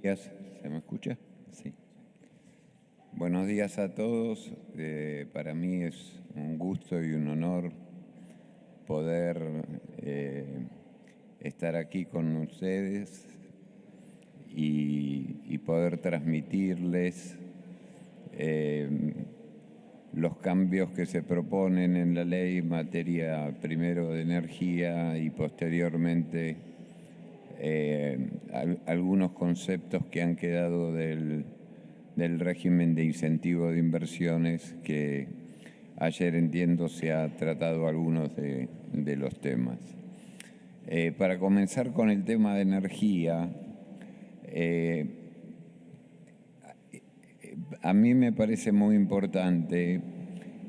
días. ¿Se me escucha? Sí. Buenos días a todos. Para mí es un gusto y un honor poder estar aquí con ustedes y poder transmitirles los cambios que se proponen en la ley en materia primero de energía y posteriormente algunos conceptos que han quedado del régimen de incentivo de inversiones que ayer entiendo se ha tratado algunos de los temas. Para comenzar con el tema de energía, a mí me parece muy importante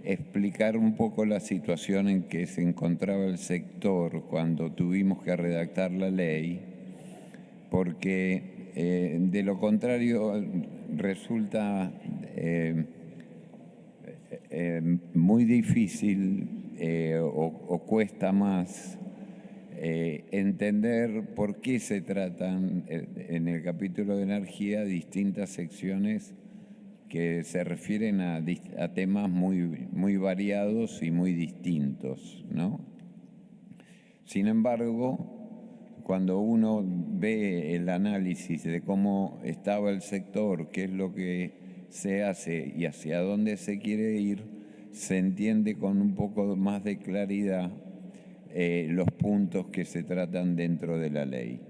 explicar un poco la situación en que se encontraba el sector cuando tuvimos que redactar la ley, porque de lo contrario resulta muy difícil o cuesta más entender por qué se tratan en el capítulo de energía distintas secciones que se refieren a temas muy variados y muy distintos, ¿no? Sin embargo, cuando uno ve el análisis de cómo estaba el sector, qué es lo que se hace y hacia dónde se quiere ir, se entiende con un poco más de claridad los puntos que se tratan dentro de la ley.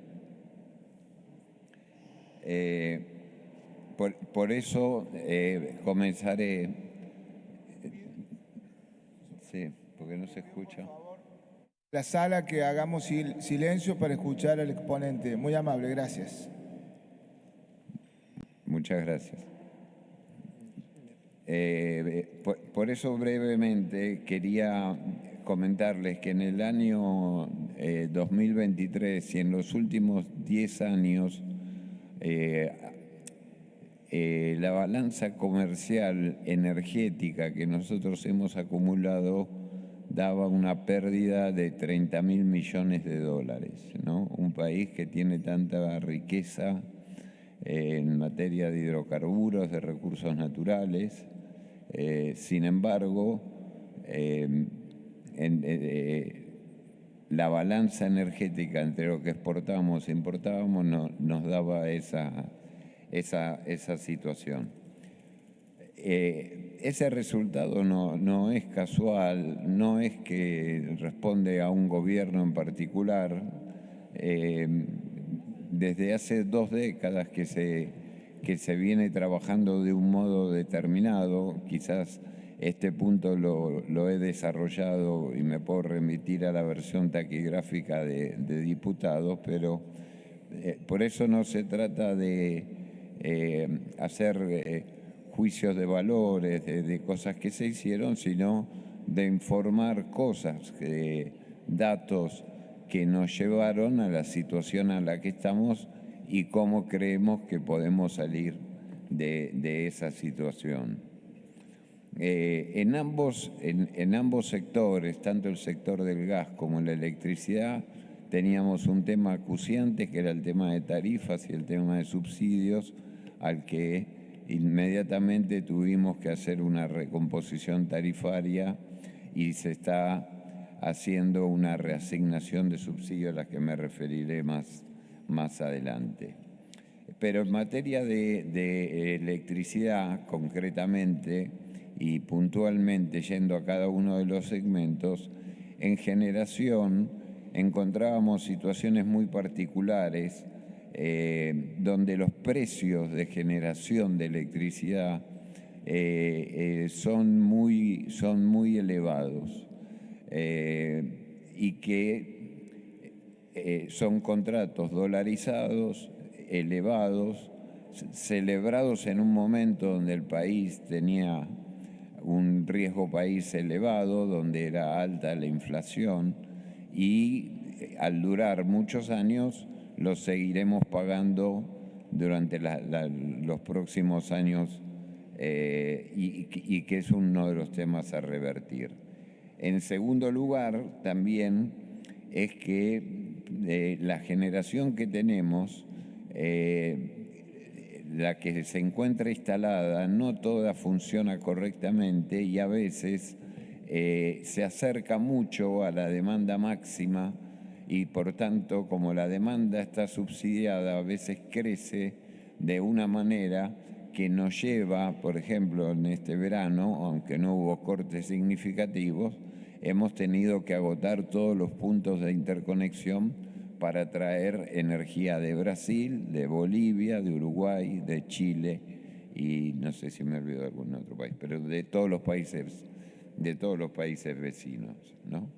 Por eso comenzaré. Sí, porque no se escucha. La sala, que hagamos silencio para escuchar al exponente. Muy amable, gracias. Muchas gracias. Por eso brevemente quería comentarles que en el año 2023 y en los últimos 10 años la balanza comercial energética que nosotros hemos acumulado daba una pérdida de 30.000 millones de dólares, ¿no? Un país que tiene tanta riqueza en materia de hidrocarburos, de recursos naturales. Sin embargo, la balanza energética entre lo que exportábamos e importábamos nos daba esa situación. Ese resultado no es casual, no es que responde a un gobierno en particular. Desde hace 2 décadas que se viene trabajando de un modo determinado. Quizás este punto lo he desarrollado y me puedo remitir a la versión taquigráfica de diputados, pero por eso no se trata de hacer juicios de valores, de cosas que se hicieron, sino de informar cosas, datos que nos llevaron a la situación a la que estamos y cómo creemos que podemos salir de esa situación. En ambos sectores, tanto el sector del gas como la electricidad, teníamos un tema acuciante que era el tema de tarifas y el tema de subsidios, al que inmediatamente tuvimos que hacer una recomposición tarifaria y se está haciendo una reasignación de subsidios a la que me referiré más adelante. Pero en materia de electricidad, concretamente y puntualmente, yendo a cada uno de los segmentos, en generación encontrábamos situaciones muy particulares donde los precios de generación de electricidad son muy elevados y que son contratos dolarizados, elevados, celebrados en un momento donde el país tenía un riesgo país elevado, donde era alta la inflación, y al durar muchos años los seguiremos pagando durante los próximos años y que es uno de los temas a revertir. En segundo lugar, también es que la generación que tenemos la que se encuentra instalada no toda funciona correctamente y a veces se acerca mucho a la demanda máxima y por tanto, como la demanda está subsidiada, a veces crece de una manera que nos lleva, por ejemplo, en este verano, aunque no hubo cortes significativos, hemos tenido que agotar todos los puntos de interconexión para traer energía de Brasil, de Bolivia, de Uruguay, de Chile y no sé si me olvido de algún otro país, pero de todos los países vecinos, ¿no?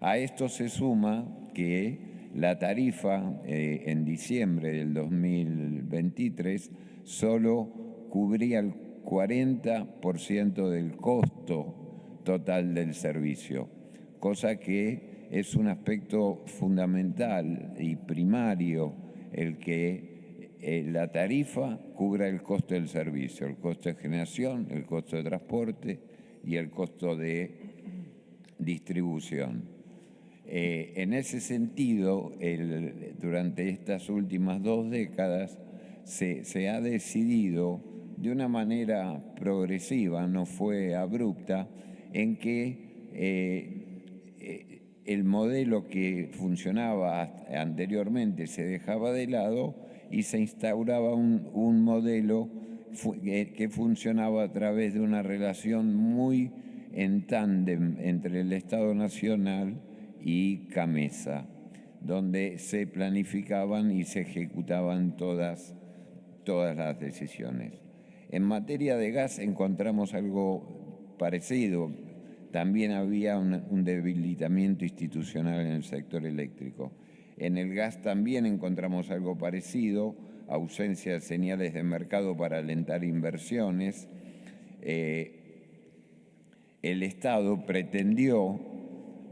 A esto se suma que la tarifa en diciembre del 2023 solo cubría el 40% del costo total del servicio, cosa que es un aspecto fundamental y primario el que la tarifa cubra el costo del servicio, el costo de generación, el costo de transporte y el costo de distribución. En ese sentido, durante estas últimas 2 décadas se ha decidido de una manera progresiva, no fue abrupta, en que el modelo que funcionaba anteriormente se dejaba de lado y se instauraba un modelo que funcionaba a través de una relación muy en tándem entre el Estado Nacional y CAMESA, donde se planificaban y se ejecutaban todas las decisiones. En materia de gas encontramos algo parecido. También había un debilitamiento institucional en el sector eléctrico. En el gas también encontramos algo parecido, ausencia de señales de mercado para alentar inversiones. El Estado pretendió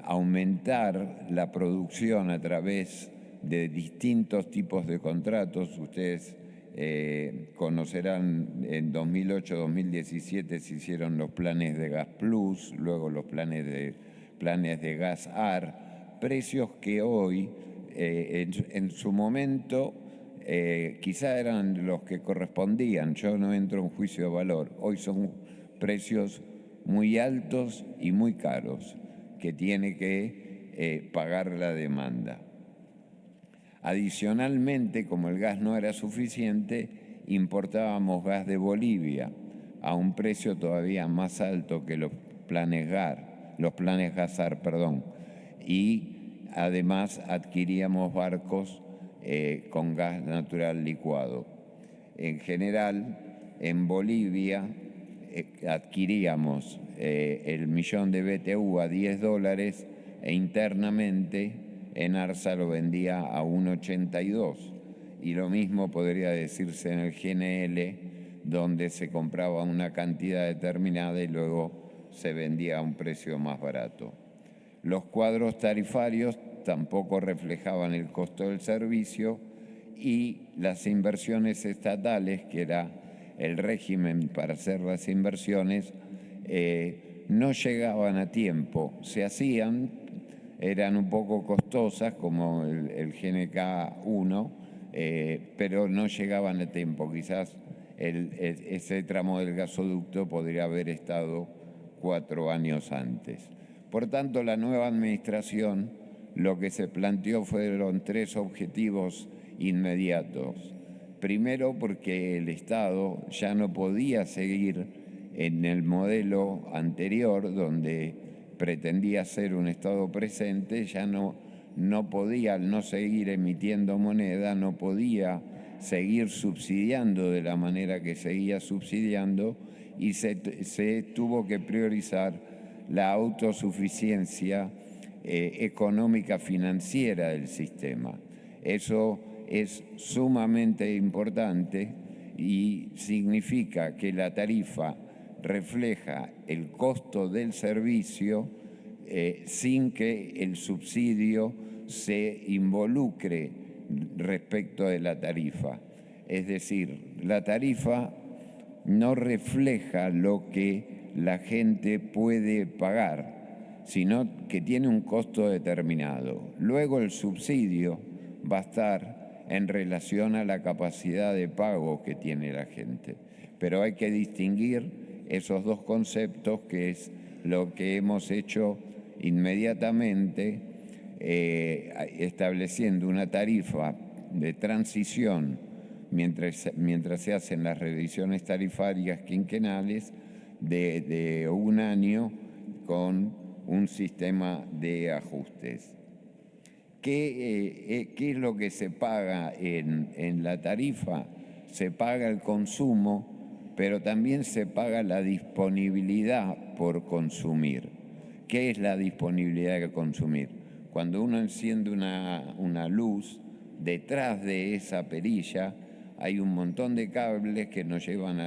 aumentar la producción a través de distintos tipos de contratos. Ustedes conocerán, en 2008-2017 se hicieron los planes de Gas Plus, luego los planes de Gas AR, precios que hoy, en su momento, quizá eran los que correspondían. Yo no entro en juicio de valor. Hoy son precios muy altos y muy caros que tiene que pagar la demanda. Adicionalmente, como el gas no era suficiente, importábamos gas de Bolivia a un precio todavía más alto que los planes GASAR, y además adquiríamos barcos con gas natural licuado. En general, en Bolivia adquiríamos el millón de BTU a $10 e internamente en ARSA lo vendía a 1,82, y lo mismo podría decirse en el GNL, donde se compraba una cantidad determinada y luego se vendía a un precio más barato. Los cuadros tarifarios tampoco reflejaban el costo del servicio y las inversiones estatales, que era el régimen para hacer las inversiones, no llegaban a tiempo. Se hacían, eran un poco costosas, como el GNK 1, pero no llegaban a tiempo. Quizás ese tramo del gasoducto podría haber estado 4 años antes. Por tanto, la nueva administración lo que se planteó fueron 3 objetivos inmediatos. Primero, porque el Estado ya no podía seguir en el modelo anterior, donde pretendía ser un Estado presente, ya no podía, al no seguir emitiendo moneda, no podía seguir subsidiando de la manera que seguía subsidiando, y se tuvo que priorizar la autosuficiencia económica financiera del sistema. Eso es sumamente importante y significa que la tarifa refleja el costo del servicio sin que el subsidio se involucre respecto de la tarifa. Es decir, la tarifa no refleja lo que la gente puede pagar, sino que tiene un costo determinado. Luego el subsidio va a estar en relación a la capacidad de pago que tiene la gente. Pero hay que distinguir esos dos conceptos, que es lo que hemos hecho inmediatamente, estableciendo una tarifa de transición mientras se hacen las revisiones tarifarias quinquenales de un año con un sistema de ajustes. ¿Qué es lo que se paga en la tarifa? Se paga el consumo, pero también se paga la disponibilidad por consumir. ¿Qué es la disponibilidad de consumir? Cuando uno enciende una luz, detrás de esa perilla hay un montón de cables que nos llevan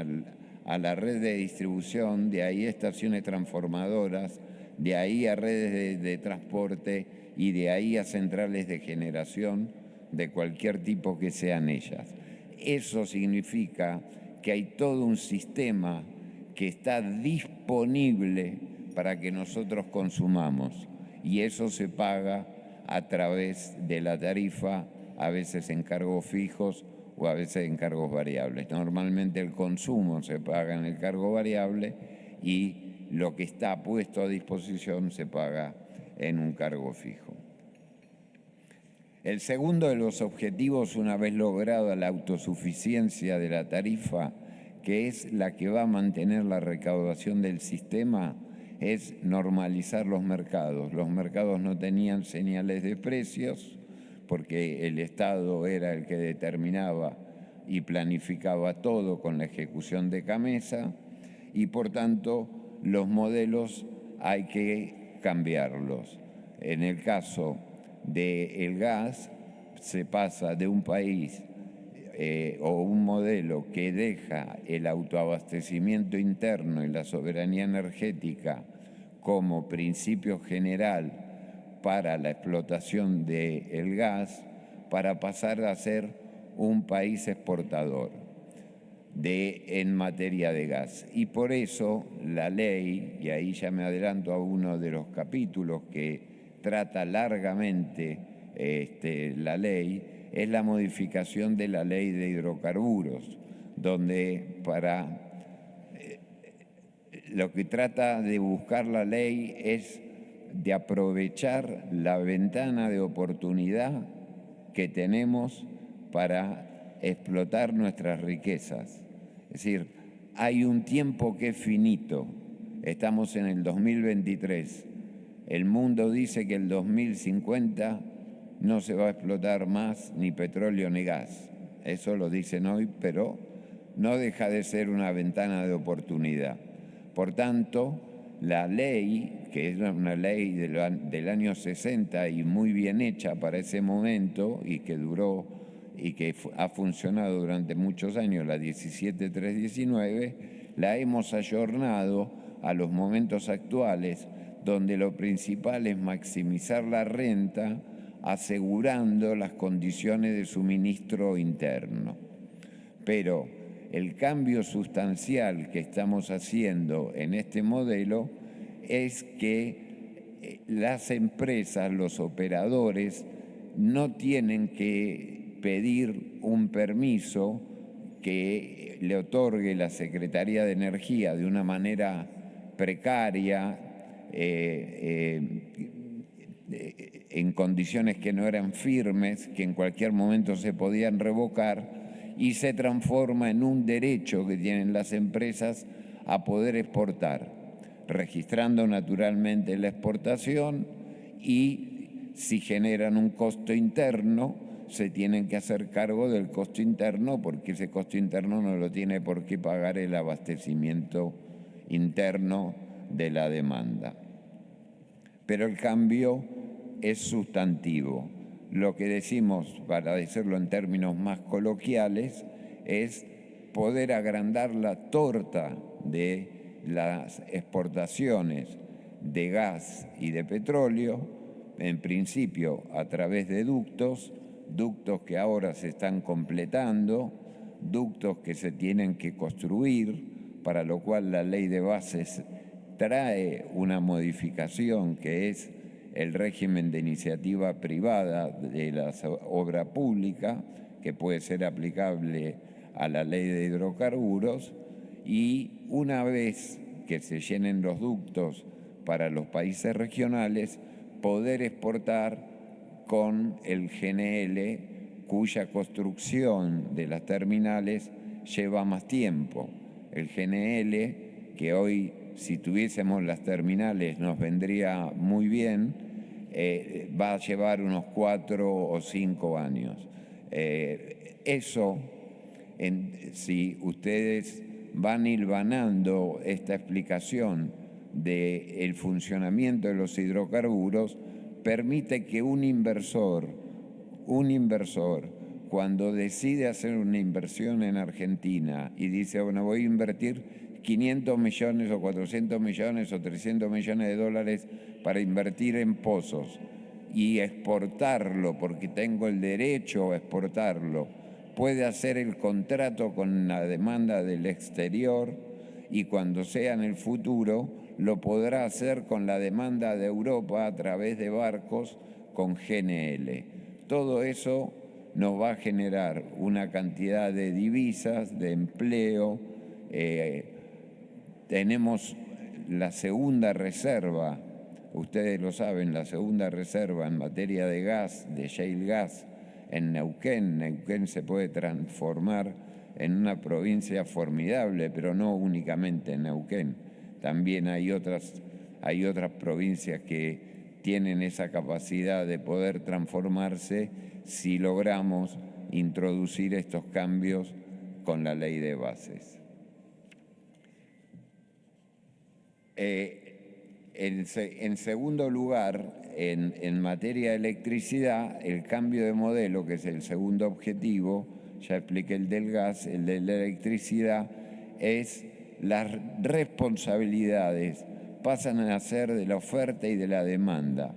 a la red de distribución, de ahí a estaciones transformadoras, de ahí a redes de transporte y de ahí a centrales de generación de cualquier tipo que sean ellas. Eso significa que hay todo un sistema que está disponible para que nosotros consumamos, y eso se paga a través de la tarifa, a veces en cargos fijos o a veces en cargos variables. Normalmente el consumo se paga en el cargo variable y lo que está puesto a disposición se paga en un cargo fijo. El segundo de los objetivos, una vez lograda la autosuficiencia de la tarifa, que es la que va a mantener la recaudación del sistema, es normalizar los mercados. Los mercados no tenían señales de precios porque el Estado era el que determinaba y planificaba todo con la ejecución de CAMESA, y por tanto los modelos hay que cambiarlos. En el caso del gas, se pasa de un país o un modelo que deja el autoabastecimiento interno y la soberanía energética como principio general para la explotación del gas, para pasar a ser un país exportador en materia de gas. Y por eso la ley, y ahí ya me adelanto a uno de los capítulos que trata largamente la ley, es la modificación de la ley de hidrocarburos, donde lo que trata de buscar la ley es de aprovechar la ventana de oportunidad que tenemos para explotar nuestras riquezas. Es decir, hay un tiempo que es finito. Estamos en el 2023. El mundo dice que el 2050 no se va a explotar más ni petróleo ni gas. Eso lo dicen hoy, pero no deja de ser una ventana de oportunidad. Por tanto, la ley, que es una ley del año 60 y muy bien hecha para ese momento y que duró y que ha funcionado durante muchos años, la 17319, la hemos ayornado a los momentos actuales, donde lo principal es maximizar la renta asegurando las condiciones de suministro interno. Pero el cambio sustancial que estamos haciendo en este modelo es que las empresas, los operadores, no tienen que pedir un permiso que le otorgue la Secretaría de Energía de una manera precaria, en condiciones que no eran firmes, que en cualquier momento se podían revocar, y se transforma en un derecho que tienen las empresas a poder exportar, registrando naturalmente la exportación, y si generan un costo interno, se tienen que hacer cargo del costo interno, porque ese costo interno no lo tiene por qué pagar el abastecimiento interno de la demanda. Pero el cambio es sustantivo. Lo que decimos, para decirlo en términos más coloquiales, es poder agrandar la torta de las exportaciones de gas y de petróleo, en principio a través de ductos que ahora se están completando, ductos que se tienen que construir, para lo cual la ley de bases trae una modificación que es el régimen de iniciativa privada de la obra pública, que puede ser aplicable a la ley de hidrocarburos, y una vez que se llenen los ductos para los países regionales, poder exportar con el GNL, cuya construcción de las terminales lleva más tiempo. El GNL, que hoy, si tuviésemos las terminales, nos vendría muy bien, va a llevar unos 4 o 5 años. Si ustedes van hilvanando esta explicación del funcionamiento de los hidrocarburos, permite que un inversor, cuando decide hacer una inversión en Argentina y dice, bueno, voy a invertir 500 millones o 400 millones o 300 millones de dólares para invertir en pozos y exportarlo, porque tengo el derecho a exportarlo, puede hacer el contrato con la demanda del exterior, y cuando sea en el futuro lo podrá hacer con la demanda de Europa a través de barcos con GNL. Todo eso nos va a generar una cantidad de divisas, de empleo. Tenemos la segunda reserva, ustedes lo saben, la segunda reserva en materia de gas, de shale gas, en Neuquén. Neuquén se puede transformar en una provincia formidable, pero no únicamente en Neuquén. También hay otras provincias que tienen esa capacidad de poder transformarse si logramos introducir estos cambios con la ley de bases. En segundo lugar, en materia de electricidad, el cambio de modelo, que es el segundo objetivo, ya expliqué el del gas, el de la electricidad, es las responsabilidades pasan a ser de la oferta y de la demanda.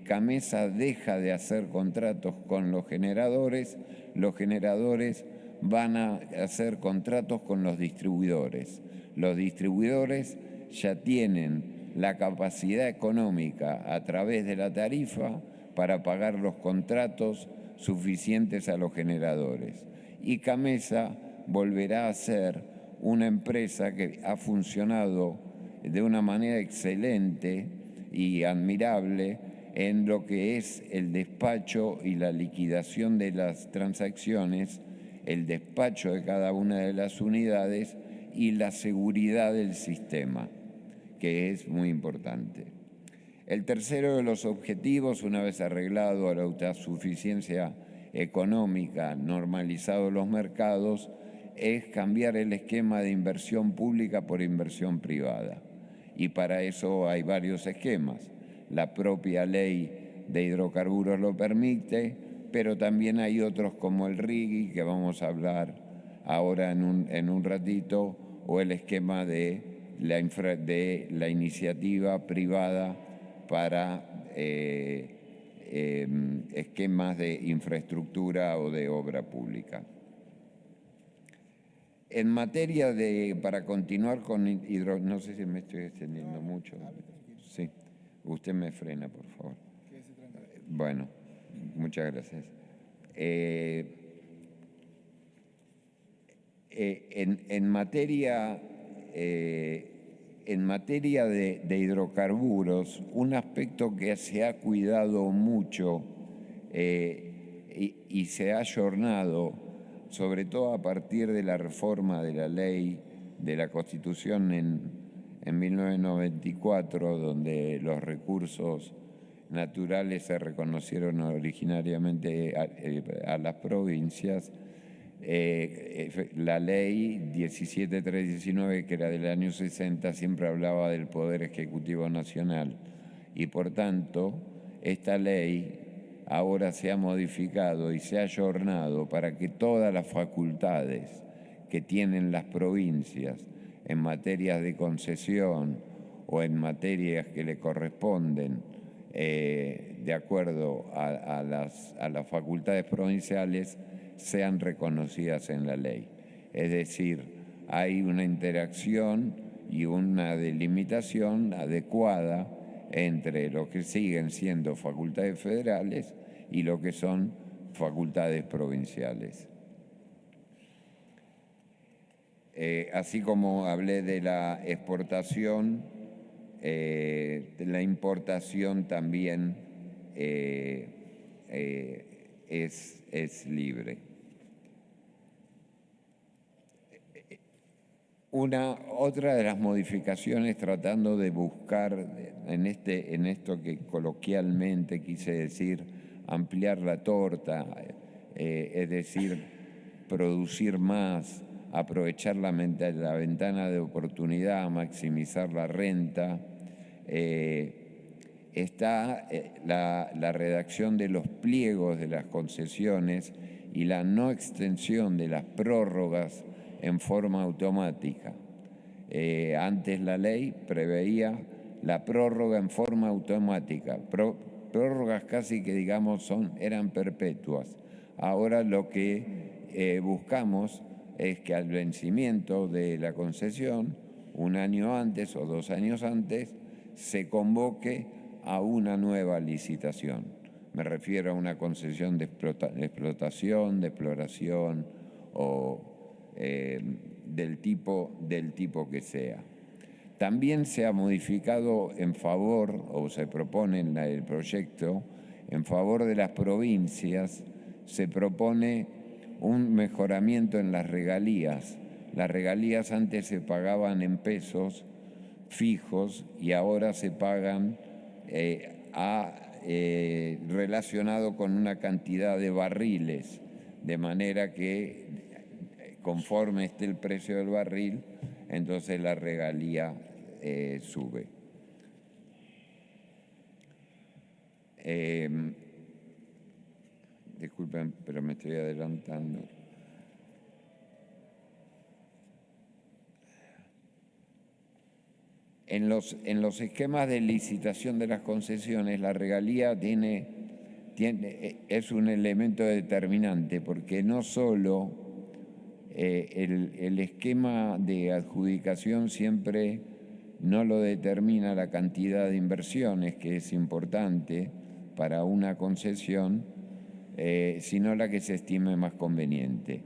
CAMESA deja de hacer contratos con los generadores van a hacer contratos con los distribuidores. Los distribuidores ya tienen la capacidad económica a través de la tarifa para pagar los contratos suficientes a los generadores. Y CAMESA volverá a ser una empresa que ha funcionado de una manera excelente y admirable en lo que es el despacho y la liquidación de las transacciones, el despacho de cada una de las unidades y la seguridad del sistema, que es muy importante. El tercero de los objetivos, una vez arreglado la autosuficiencia económica, normalizados los mercados, es cambiar el esquema de inversión pública por inversión privada. Y para eso hay varios esquemas. La propia ley de hidrocarburos lo permite, pero también hay otros como el RIGI, que vamos a hablar ahora en un ratito, o el esquema de la iniciativa privada para esquemas de infraestructura o de obra pública. En materia para continuar con no sé si me estoy extendiendo mucho. Sí, usted me frena, por favor. Bueno, muchas gracias. En materia de hidrocarburos, un aspecto que se ha cuidado mucho y se ha ayornado, sobre todo a partir de la reforma de la ley de la Constitución en 1994, donde los recursos naturales se reconocieron originariamente a las provincias. La ley 17319, que era del año 60, siempre hablaba del Poder Ejecutivo Nacional, y por tanto esta ley ahora se ha modificado y se ha ayornado para que todas las facultades que tienen las provincias en materias de concesión o en materias que le corresponden de acuerdo a las facultades provinciales, sean reconocidas en la ley. Es decir, hay una interacción y una delimitación adecuada entre lo que siguen siendo facultades federales y lo que son facultades provinciales. Así como hablé de la exportación, de la importación también es libre. Otra de las modificaciones, tratando de buscar en esto que coloquialmente quise decir, ampliar la torta, es decir, producir más, aprovechar la ventana de oportunidad, maximizar la renta, está la redacción de los pliegos de las concesiones y la no extensión de las prórrogas en forma automática. Antes la ley preveía la prórroga en forma automática, prórrogas casi que digamos eran perpetuas. Ahora lo que buscamos es que al vencimiento de la concesión, un año antes o 2 años antes, se convoque a una nueva licitación. Me refiero a una concesión de explotación, de exploración o del tipo que sea. También se ha modificado en favor, o se propone en el proyecto, en favor de las provincias, se propone un mejoramiento en las regalías. Las regalías antes se pagaban en pesos fijos y ahora se pagan relacionado con una cantidad de barriles, de manera que conforme esté el precio del barril, entonces la regalía sube. Disculpen, pero me estoy adelantando. En los esquemas de licitación de las concesiones, la regalía es un elemento determinante, porque no solo el esquema de adjudicación siempre no lo determina la cantidad de inversiones, que es importante para una concesión, sino la que se estime más conveniente.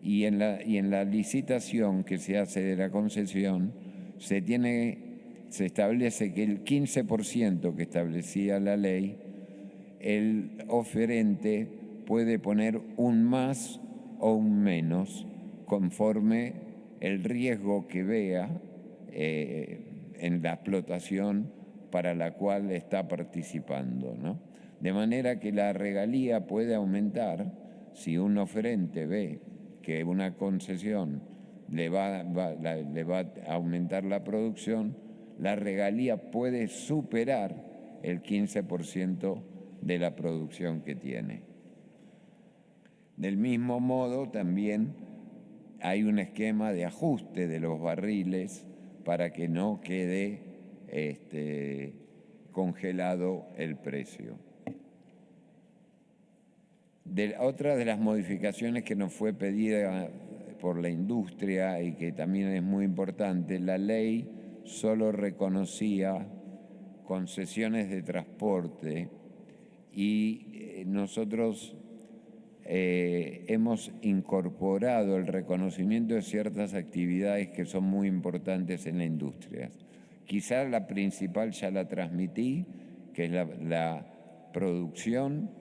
Y en la licitación que se hace de la concesión se establece que el 15% que establecía la ley, el oferente puede poner un más o un menos conforme el riesgo que vea en la explotación para la cual está participando, ¿no? De manera que la regalía puede aumentar si un oferente ve que una concesión le va a aumentar la producción, la regalía puede superar el 15% de la producción que tiene. Del mismo modo, también hay un esquema de ajuste de los barriles para que no quede congelado el precio. Otra de las modificaciones que nos fue pedida por la industria y que también es muy importante, la ley solo reconocía concesiones de transporte y nosotros hemos incorporado el reconocimiento de ciertas actividades que son muy importantes en la industria. Quizás la principal ya la transmití, que es la producción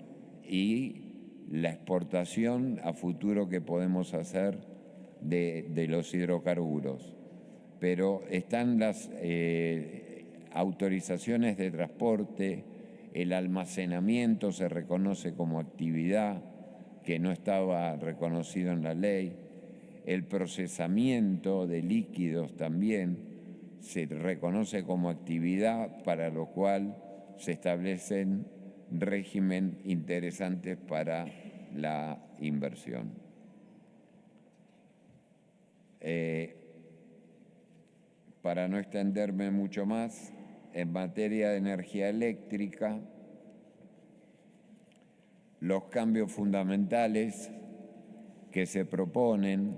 y la exportación a futuro que podemos hacer de los hidrocarburos. Pero están las autorizaciones de transporte, el almacenamiento se reconoce como actividad que no estaba reconocido en la ley, el procesamiento de líquidos también se reconoce como actividad, para lo cual se establecen régimen interesantes para la inversión. Para no extenderme mucho más, en materia de energía eléctrica, los cambios fundamentales que se proponen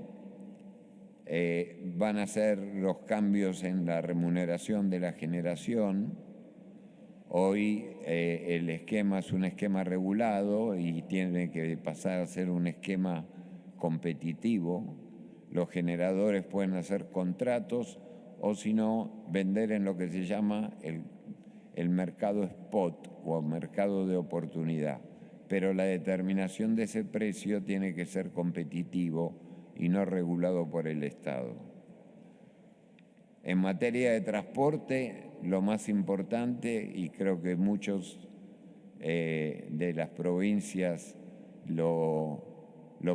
van a ser los cambios en la remuneración de la generación, Hoy el esquema es un esquema regulado y tiene que pasar a ser un esquema competitivo. Los generadores pueden hacer contratos o si no, vender en lo que se llama el mercado spot o mercado de oportunidad. Pero la determinación de ese precio tiene que ser competitivo y no regulado por el Estado. En materia de transporte, lo más importante, y creo que muchos de las provincias lo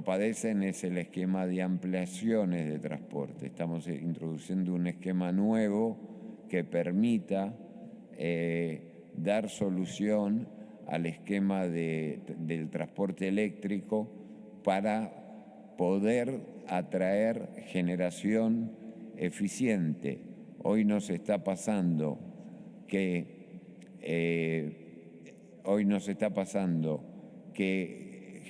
padecen, es el esquema de ampliaciones de transporte. Estamos introduciendo un esquema nuevo que permita dar solución al esquema del transporte eléctrico para poder atraer generación eficiente. Hoy nos está pasando que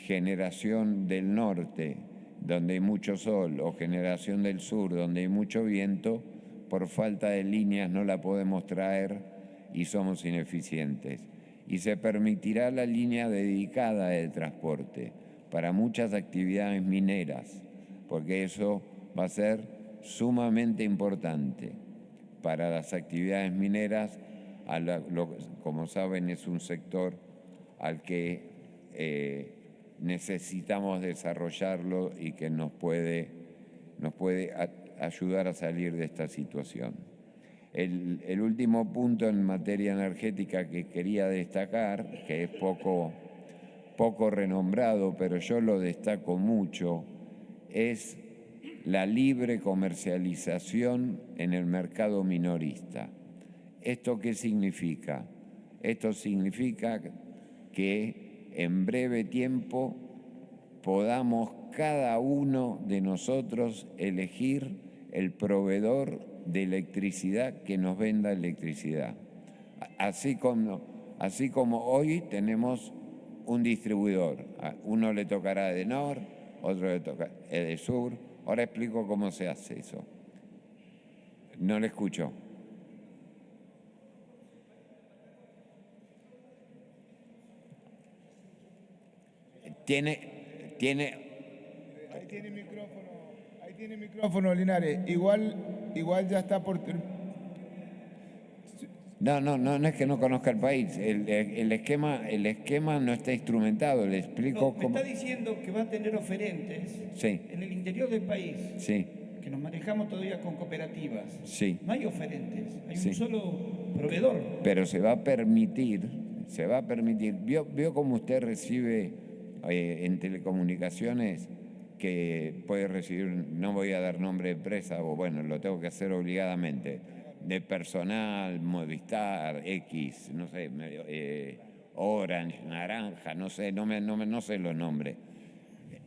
generación del norte, donde hay mucho sol, o generación del sur, donde hay mucho viento, por falta de líneas no la podemos traer y somos ineficientes. Y se permitirá la línea dedicada de transporte para muchas actividades mineras, porque eso va a ser sumamente importante para las actividades mineras. Como saben, es un sector al que necesitamos desarrollarlo y que nos puede ayudar a salir de esta situación. El último punto en materia energética que quería destacar, que es poco renombrado, pero yo lo destaco mucho, es la libre comercialización en el mercado minorista. ¿Esto qué significa? Esto significa que en breve tiempo podamos cada uno de nosotros elegir el proveedor de electricidad que nos venda electricidad. Así como hoy tenemos un distribuidor. A uno le tocará Edenor, otro le toca Edesur. Ahora explico cómo se hace eso. No le escucho. Tiene Ahí tiene micrófono, Linares. Igual ya está por... No es que no conozca el país. El esquema no está instrumentado. Le explico me cómo. está diciendo que va a tener oferentes Sí. en el interior del país. Sí. Que nos manejamos todavía con cooperativas. Sí. No hay oferentes, hay Sí. un solo proveedor. Pero se va a permitir. ¿Vio cómo usted recibe en telecomunicaciones que puede recibir, no voy a dar nombre de empresa, o bueno, lo tengo que hacer obligadamente, de personal, Movistar, X, no sé, Orange, Naranja, no sé, no sé los nombres.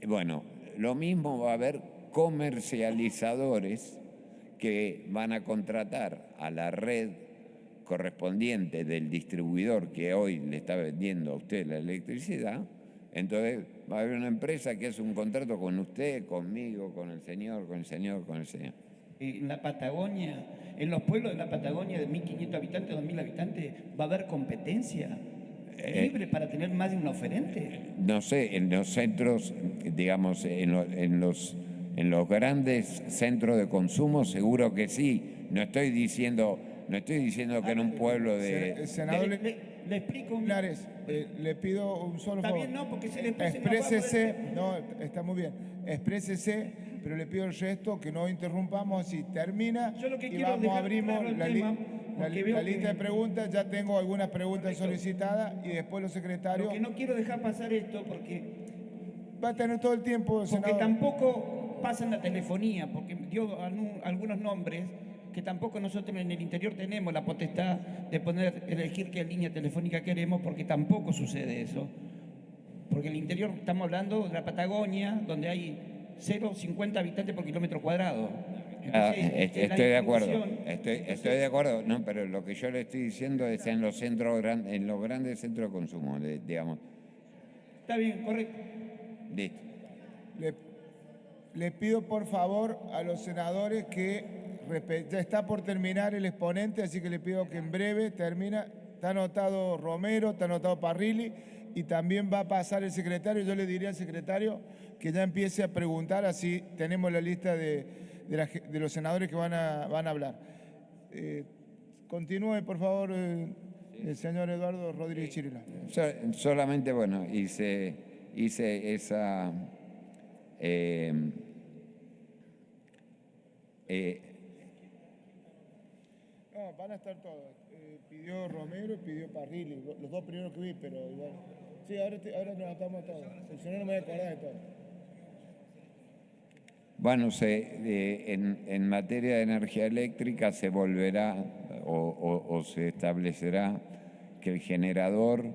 Bueno, lo mismo va a haber comercializadores que van a contratar a la red correspondiente del distribuidor que hoy le está vendiendo a usted la electricidad. Entonces va a haber una empresa que hace un contrato con usted, conmigo, con el señor. En la Patagonia, en los pueblos de la Patagonia de 1.500 habitantes, 2.000 habitantes, va a haber competencia libre para tener más de un oferente. No sé, en los centros, digamos, en los grandes centros de consumo, seguro que sí. No estoy diciendo que en un pueblo de... Senador Le explico. Linares, le pido un solo Está favor. bien, no, porque si después Exprésese, no, está muy bien. Exprésese, pero le pido el resto que no interrumpamos. Si termina Yo lo que y quiero vamos, dejar abrimos claro el la tema, porque veo lista de que- preguntas. Ya tengo algunas preguntas Correcto. solicitadas y después los secretarios. Lo que no quiero dejar pasar esto porque Va a tener todo el tiempo, senador. tampoco pasa en la telefonía, porque dio algunos nombres que tampoco nosotros en el interior tenemos la potestad de elegir qué línea telefónica queremos, porque tampoco sucede eso. Porque en el interior estamos hablando de la Patagonia, donde hay 0,50 habitantes por kilómetro cuadrado. Entonces, la estoy de acuerdo. distribución- Estoy de acuerdo. No, pero lo que yo le estoy diciendo es en los grandes centros de consumo, digamos. Está bien, correcto. Listo. Le pido por favor a los senadores que ya está por terminar el exponente, así que le pido que en breve termina. está anotado Romero, está anotado Parrilli y también va a pasar el secretario. Yo le diría al secretario que ya empiece a preguntar, así tenemos la lista de los senadores que van a hablar. Continúe, por favor, el señor Eduardo Rodríguez Chirila. Solamente, bueno, hice esa... No, van a estar todos. Pidió Romero y pidió Parrilli, los dos primeros que vi, pero igual. Sí, ahora nos anotamos todos. El señor no me voy a acordar de todo. Bueno, en materia de energía eléctrica se volverá o se establecerá que el generador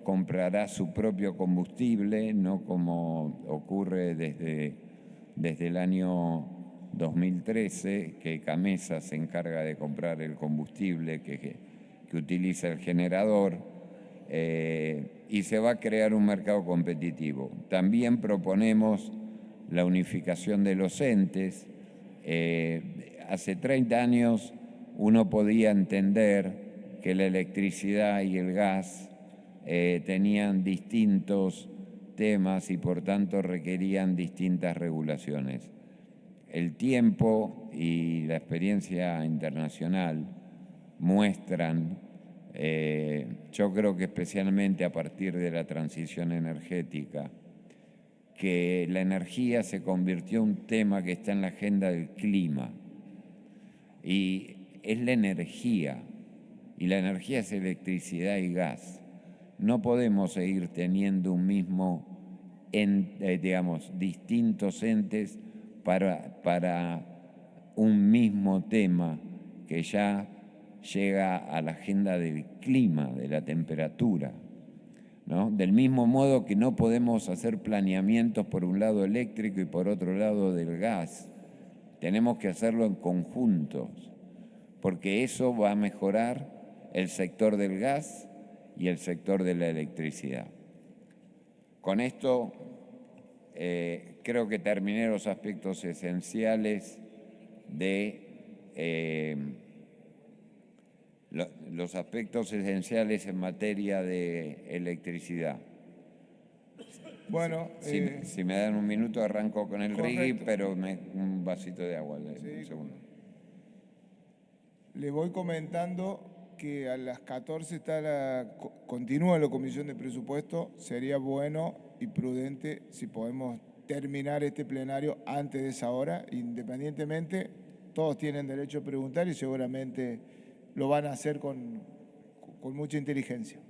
comprará su propio combustible, no como ocurre desde el año 2013, que Camesa se encarga de comprar el combustible que utiliza el generador, y se va a crear un mercado competitivo. También proponemos la unificación de los entes. Hace 30 años uno podía entender que la electricidad y el gas tenían distintos temas y por tanto requerían distintas regulaciones. El tiempo y la experiencia internacional muestran, yo creo que especialmente a partir de la transición energética, que la energía se convirtió en un tema que está en la agenda del clima. Y es la energía, y la energía es electricidad y gas. No podemos seguir teniendo un mismo, distintos entes para un mismo tema que ya llega a la agenda del clima, de la temperatura, ¿no? Del mismo modo que no podemos hacer planeamientos por un lado eléctrico y por otro lado del gas. Tenemos que hacerlo en conjuntos, porque eso va a mejorar el sector del gas y el sector de la electricidad. Con esto creo que terminé los aspectos esenciales los aspectos esenciales en materia de electricidad. Bueno, si me dan un minuto arranco con el correcto. rigui, pero un vasito de agua. Sí, un segundo. Le voy comentando que a las 14 continúa la comisión de presupuesto. Sería bueno y prudente si podemos terminar este plenario antes de esa hora. Independientemente, todos tienen derecho a preguntar y seguramente lo van a hacer con mucha inteligencia.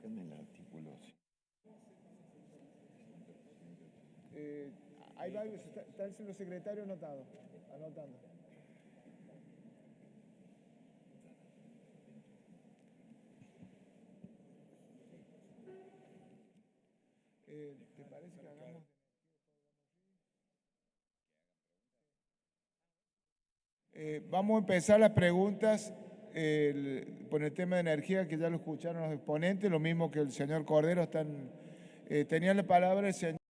El artículo. Hay varios, está el secretario anotando. ¿Te parece que hagamos? Vamos a empezar las preguntas por el tema de energía, que ya lo escucharon los exponentes, lo mismo que el señor Cordero. Tenía la palabra el señor.